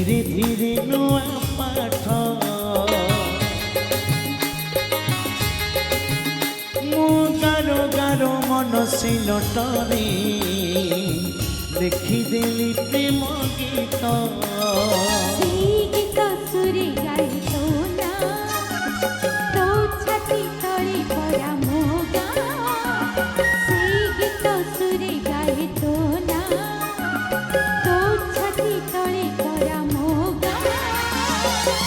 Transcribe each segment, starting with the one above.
धीरे धीरे नुआ पाठ मु गारो गारो मनसी लटरी देखिदेली प्रेम गीत गीत सुरे गाई तो ना तो छाती तले पड़ा मोगा गीत सुरे गाई तो ना तो छाती तले पड़ा मोगा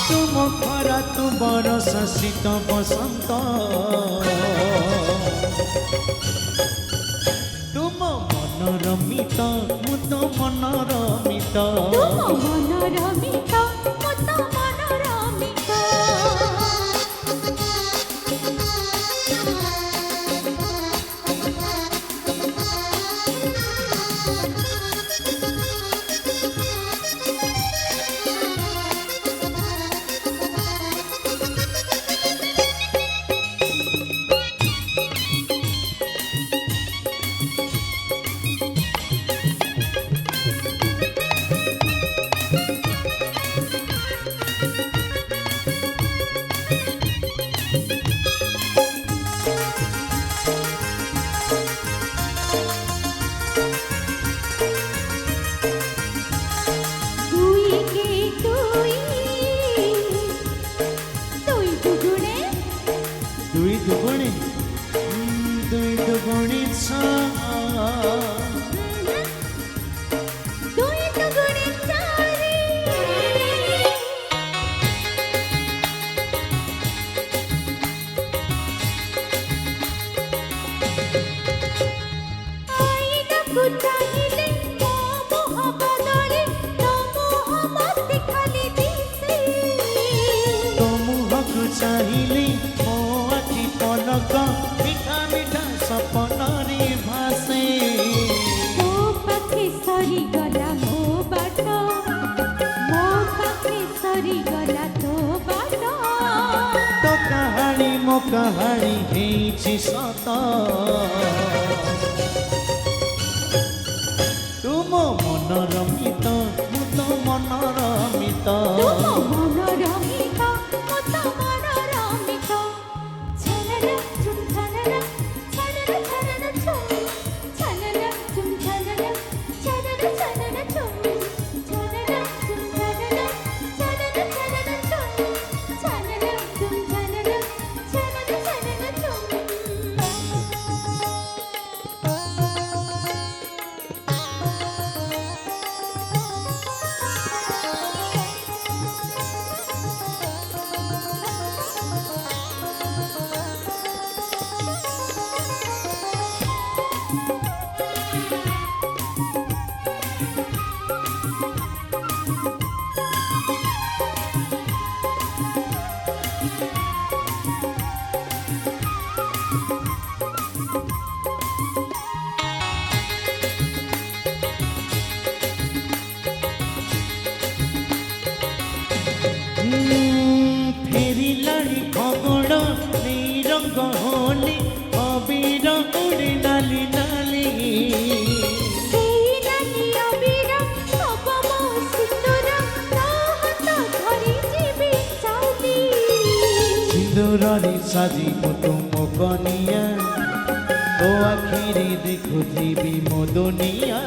तुम खरा तु बरस शीत बसंत तुम मनरमित मु तो मनरमित तुम मनरमित मु तो मनरमित दुई दुगुणी छ दुई दुगुणी चारि आईनाकु चाहिले मो मोह बदले तो मोह मते खाली दिसे तो मुहकु चाहिले मो आखि पलक मिठा मिठा सपनरी भासे मो पाखे सरी गला मो बाट मो पाखे सरी गला तो बाट तो कहानी मो कहानी हेछि सत तुम मनरमित मु तो मनरमित तुम मनरमित मु तो मनरमित छनन झुम छनन छनन झुम छनन झुम छनन छनन झुम छनन झुम छनन झुम छनन झुम छनन झुम फेरिलाणी खगड़ निरंग होली अबीर उड़ी नाली नाली सेई नाली अबीर सब मो सिंदूर तो हाथ धरी जीवी चाली सिंदूररी साजिबु तुम कनिया तो आखिरी देखुथिबी मो दुनिया